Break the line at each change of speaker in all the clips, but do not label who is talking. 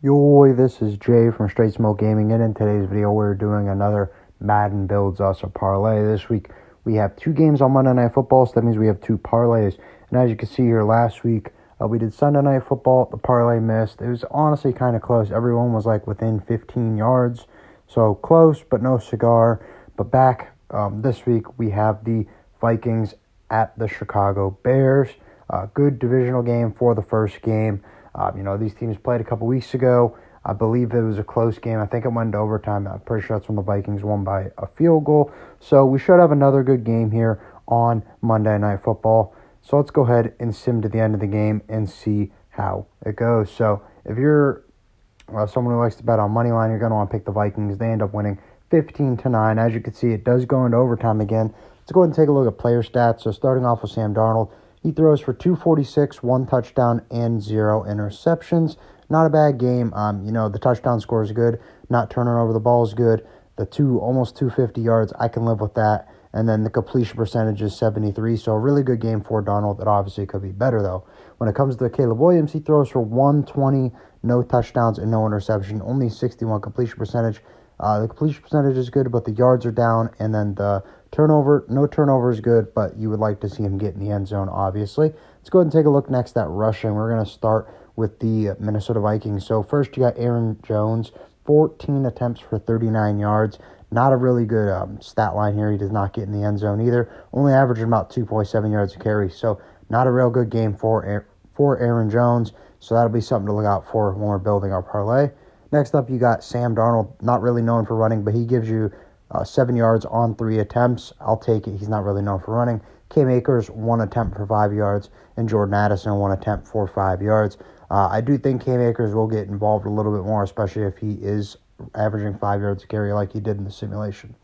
Yo, this is Jay from Straight Smoke Gaming, and in today's video, we're doing another Madden Builds Us a Parlay. This week, we have two games on Monday Night Football, so that means we have two parlays. And as you can see here, last week, we did Sunday Night Football. The parlay missed. It was honestly kind of close. Everyone was like within 15 yards, so close, but no cigar. But back this week, we have the Vikings at the Chicago Bears. Good divisional game for the first game. These teams played a couple weeks ago. I believe it was a close game. I think it went into overtime. I'm pretty sure that's when the Vikings won by a field goal. So we should have another good game here on Monday Night Football. So let's go ahead and sim to the end of the game and see how it goes. So if you're someone who likes to bet on money line, you're going to want to pick the Vikings. They end up winning 15-9. As you can see, it does go into overtime again. Let's go ahead and take a look at player stats. So starting off with Sam Darnold, he throws for 246, 1 touchdown, and 0 interceptions. Not a bad game. The touchdown score is good. Not turning over the ball is good. The almost 250 yards, I can live with that. And then the completion percentage is 73. So a really good game for Darnold. It obviously could be better, though. When it comes to Caleb Williams, he throws for 120, no touchdowns, and no interception. Only 61 completion percentage. The completion percentage is good, but the yards are down. And then the no turnover is good, but you would like to see him get in the end zone, obviously. Let's go ahead and take a look next at rushing. We're going to start with the Minnesota Vikings. So first you got Aaron Jones, 14 attempts for 39 yards. Not a really good stat line here. He does not get in the end zone either. Only averaging about 2.7 yards a carry. So not a real good game for Aaron Jones. So that'll be something to look out for when we're building our parlay. Next up, you got Sam Darnold, not really known for running, but he gives you 7 yards on 3 attempts. I'll take it. He's not really known for running. Cam Akers, 1 attempt for 5 yards, and Jordan Addison, 1 attempt for 5 yards. I do think Cam Akers will get involved a little bit more, especially if he is averaging 5 yards a carry like he did in the simulation.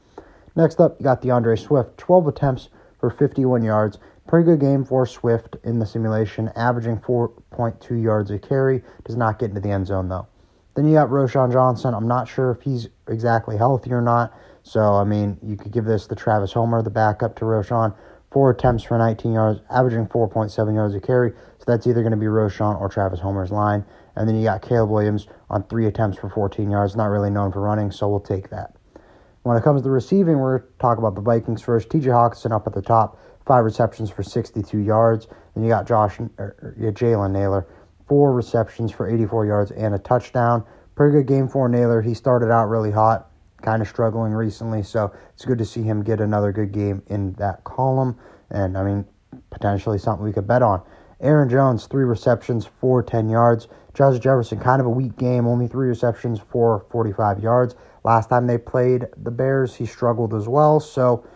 Next up, you got DeAndre Swift, 12 attempts for 51 yards. Pretty good game for Swift in the simulation, averaging 4.2 yards a carry. Does not get into the end zone, though. Then you got Roschon Johnson. I'm not sure if he's exactly healthy or not. So, you could give this to Travis Homer, the backup to Roschon. 4 attempts for 19 yards, averaging 4.7 yards a carry. So that's either going to be Roschon or Travis Homer's line. And then you got Caleb Williams on 3 attempts for 14 yards. Not really known for running, so we'll take that. When it comes to receiving, we're going to talk about the Vikings first. T.J. Hawkinson up at the top, 5 receptions for 62 yards. Then you got Jalen Nailor, 4 receptions for 84 yards and a touchdown. Pretty good game for Nailor. He started out really hot, kind of struggling recently, so it's good to see him get another good game in that column. And, potentially something we could bet on. Aaron Jones, 3 receptions for 10 yards. Justin Jefferson, kind of a weak game, only 3 receptions for 45 yards. Last time they played the Bears, he struggled as well, so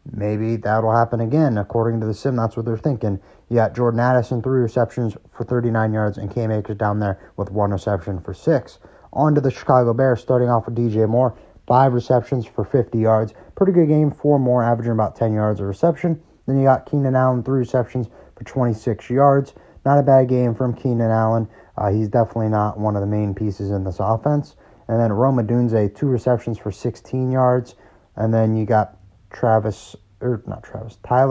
maybe that'll happen again. According to the sim, that's what they're thinking. You got Jordan Addison, 3 receptions for 39 yards, and Cam Akers down there with 1 reception for 6. On to the Chicago Bears, starting off with DJ Moore, 5 receptions for 50 yards. Pretty good game for Moore, averaging about 10 yards a reception. Then you got Keenan Allen, 3 receptions for 26 yards. Not a bad game from Keenan Allen. He's definitely not one of the main pieces in this offense. And then Rome Odunze, 2 receptions for 16 yards. And then you got Tyler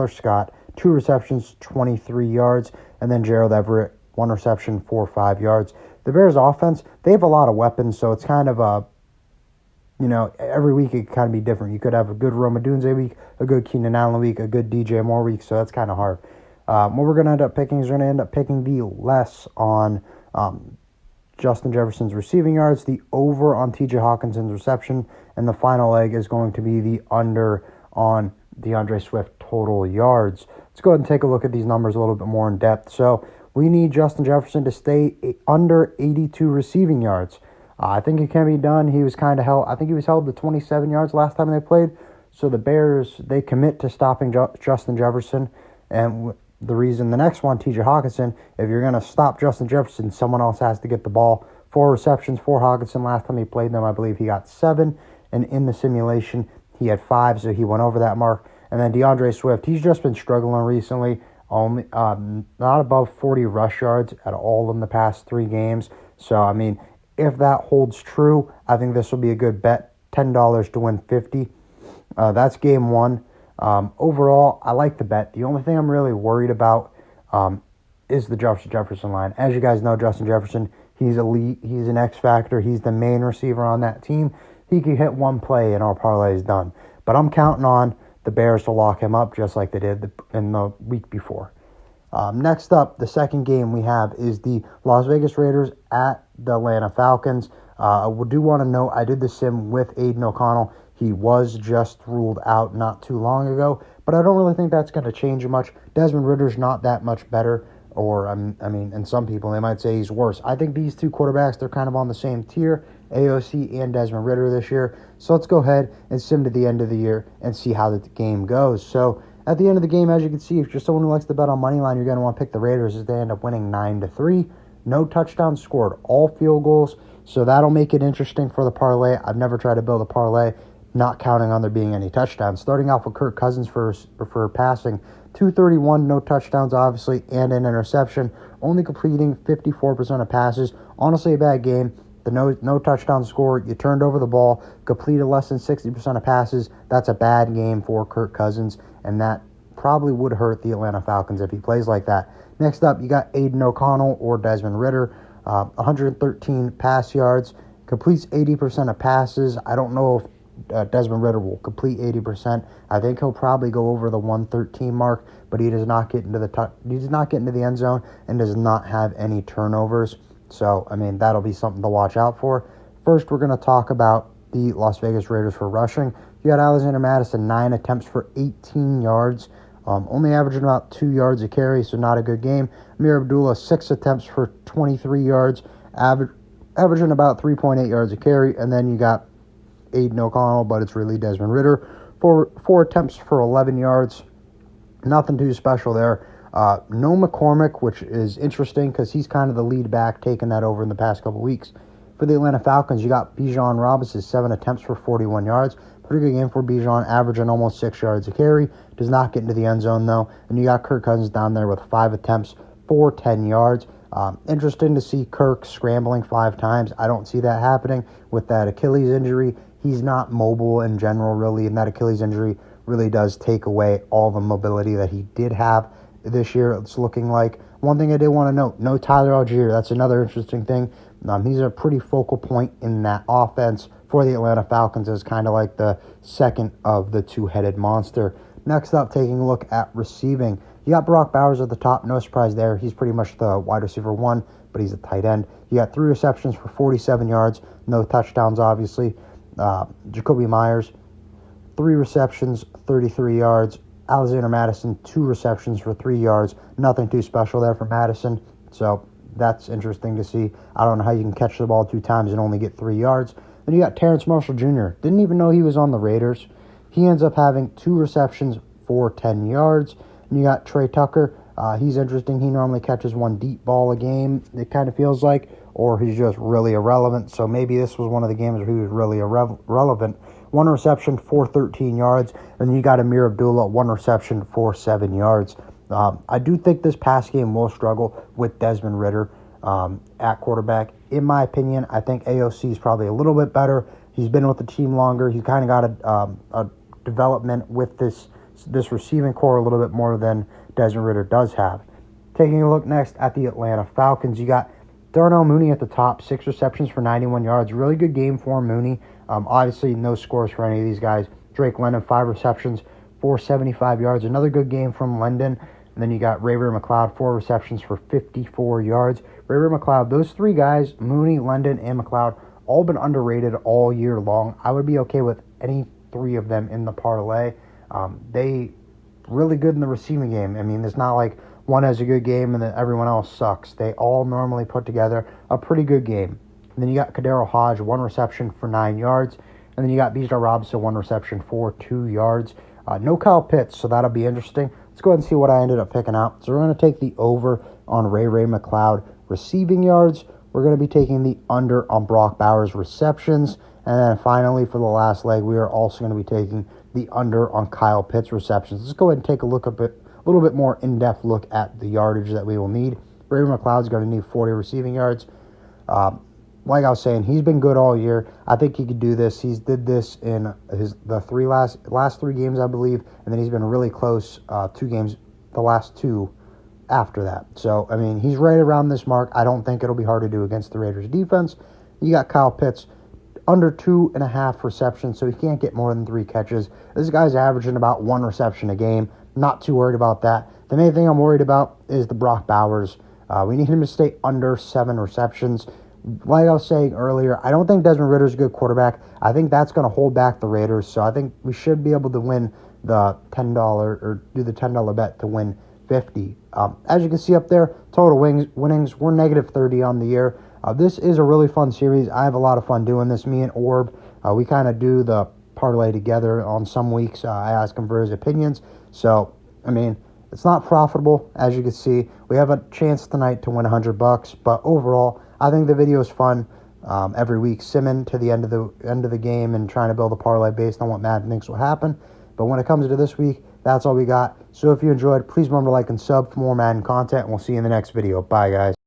Scott, 2 receptions, 23 yards. And then Gerald Everett, 1 reception for 5 yards. The Bears offense, they have a lot of weapons, so it's kind of every week it could kind of be different. You could have a good Rome Odunze week, a good Keenan Allen week, a good DJ Moore week, so that's kind of hard. What we're going to end up picking is we're going to end up picking the less on Justin Jefferson's receiving yards, the over on T.J. Hawkinson's reception, and the final leg is going to be the under on DeAndre Swift total yards. Let's go ahead and take a look at these numbers a little bit more in depth. So we need Justin Jefferson to stay under 82 receiving yards. I think it can be done. He was kind of held. I think he was held to 27 yards last time they played. So the Bears, they commit to stopping Justin Jefferson. And the next one, T.J. Hawkinson, if you're going to stop Justin Jefferson, someone else has to get the ball. 4 receptions for Hawkinson. Last time he played them, I believe he got 7. And in the simulation, he had 5, so he went over that mark. And then DeAndre Swift, he's just been struggling recently. Only not above 40 rush yards at all in the past 3 games. So, if that holds true, I think this will be a good bet. $10 to win 50. That's game 1. Overall, I like the bet. The only thing I'm really worried about is the Justin Jefferson line. As you guys know, Justin Jefferson, He's elite. He's an X factor. He's the main receiver on that team. He could hit one play and our parlay is done. But I'm counting on the Bears to lock him up just like they did in the week before. Next up, the second game we have is the Las Vegas Raiders at the Atlanta Falcons. I do want to note I did the sim with Aiden O'Connell. He was just ruled out not too long ago, but I don't really think that's going to change much. Desmond Ritter's not that much better, or I mean, and some people, they might say he's worse. I think these two quarterbacks, they're kind of on the same tier, AOC and Desmond Ridder this year. So let's go ahead and sim to the end of the year and see how the game goes. So at the end of the game, as you can see, if you're someone who likes to bet on money line, you're going to want to pick the Raiders as they end up winning 9-3. No touchdowns scored, all field goals. So that'll make it interesting for the parlay. I've never tried to build a parlay, not counting on there being any touchdowns. Starting off with Kirk Cousins for passing, 231, no touchdowns, obviously, and an interception. Only completing 54% of passes. Honestly, a bad game. The no touchdown score. You turned over the ball, completed less than 60% of passes. That's a bad game for Kirk Cousins, and that probably would hurt the Atlanta Falcons if he plays like that. Next up, you got Aiden O'Connell or Desmond Ridder. 113 pass yards, completes 80% of passes. I don't know if Desmond Ridder will complete 80%. I think he'll probably go over the 113 mark, but he does not get into the end zone and does not have any turnovers. So, I mean, that'll be something to watch out for. First, we're going to talk about the Las Vegas Raiders for rushing. You got Alexander Madison, 9 attempts for 18 yards. Only averaging about 2 yards a carry, so not a good game. Amir Abdullah, 6 attempts for 23 yards, averaging about 3.8 yards a carry. And then you got Aiden O'Connell, but it's really Desmond Ridder, 4 attempts for 11 yards. Nothing too special there. No McCormick, which is interesting because he's kind of the lead back, taking that over in the past couple weeks. For the Atlanta Falcons, you got Bijan Robinson, 7 attempts for 41 yards. Pretty good game for Bijan, averaging almost 6 yards a carry. Does not get into the end zone, though. And you got Kirk Cousins down there with 5 attempts for 10 yards. Interesting to see Kirk scrambling 5 times. I don't see that happening with that Achilles injury. He's not mobile in general, really, and that Achilles injury really does take away all the mobility that he did have this year. It's looking like. One thing I did want to note, no Tyler Algier. That's another interesting thing. He's a pretty focal point in that offense for the Atlanta Falcons as kind of like the second of the two-headed monster. Next up, taking a look at receiving. You got Brock Bowers at the top. No surprise there. He's pretty much the wide receiver 1, but he's a tight end. You got 3 receptions for 47 yards. No touchdowns, obviously. Jacoby Myers, 3 receptions, 33 yards. Alexander Madison, 2 receptions for 3 yards. Nothing too special there for Madison. So that's interesting to see. I don't know how you can catch the ball 2 times and only get 3 yards. Then you got Terrence Marshall Jr. Didn't even know he was on the Raiders. He ends up having 2 receptions for 10 yards. And you got Trey Tucker. He's interesting. He normally catches 1 deep ball a game, it kind of feels like, or he's just really irrelevant. So maybe this was one of the games where he was really irrelevant. 1 reception for 13 yards. And you got Amir Abdullah, 1 reception for 7 yards. I do think this pass game will struggle with Desmond Ridder at quarterback. In my opinion, I think AOC is probably a little bit better. He's been with the team longer. He's kind of got a development with this receiving core a little bit more than Desmond Ridder does have. Taking a look next at the Atlanta Falcons, you got Darnell Mooney at the top, 6 receptions for 91 yards. Really good game for Mooney. Obviously, no scores for any of these guys. Drake London, 5 receptions for 75 yards. Another good game from London. And then you got Ray McLeod, 4 receptions for 54 yards. Ray McLeod, those 3 guys, Mooney, London, and McLeod, all been underrated all year long. I would be okay with any 3 of them in the parlay. They really good in the receiving game. I mean, it's not like one has a good game and then everyone else sucks. They all normally put together a pretty good game. And then you got Kadero Hodge, 1 reception for 9 yards. And then you got Bijan Robinson, 1 reception for 2 yards. No Kyle Pitts, so that'll be interesting. Let's go ahead and see what I ended up picking out. So we're going to take the over on Ray McLeod receiving yards. We're going to be taking the under on Brock Bowers receptions. And then finally, for the last leg, we are also going to be taking the under on Kyle Pitts receptions. Let's go ahead and take a little bit more in-depth look at the yardage that we will need. Ray McLeod's going to need 40 receiving yards. Like I was saying, he's been good all year. I think he could do this. He's did this in the last 3 games, I believe, and then he's been really close 2 games, the last 2 after that. So, I mean, he's right around this mark. I don't think it'll be hard to do against the Raiders defense. You got Kyle Pitts, under 2.5 receptions, so he can't get more than 3 catches. This guy's averaging about 1 reception a game. Not too worried about that. The main thing I'm worried about is the Brock Bowers. We need him to stay under 7 receptions. Like I was saying earlier, I don't think Desmond Ridder's a good quarterback. I think that's going to hold back the Raiders, so I think we should be able to win the $10 or do the $10 bet to win 50. As you can see up there, total winnings, we're negative 30 on the year. This is a really fun series. I have a lot of fun doing this. Me and Orb, we kind of do the parlay together on some weeks. I ask him for his opinions. So, I mean, it's not profitable, as you can see. We have a chance tonight to win $100, but overall, I think the video is fun. Every week, simming to the end of the game and trying to build a parlay based on what Madden thinks will happen. But when it comes to this week, that's all we got. So if you enjoyed, please remember to like and sub for more Madden content, and we'll see you in the next video. Bye, guys.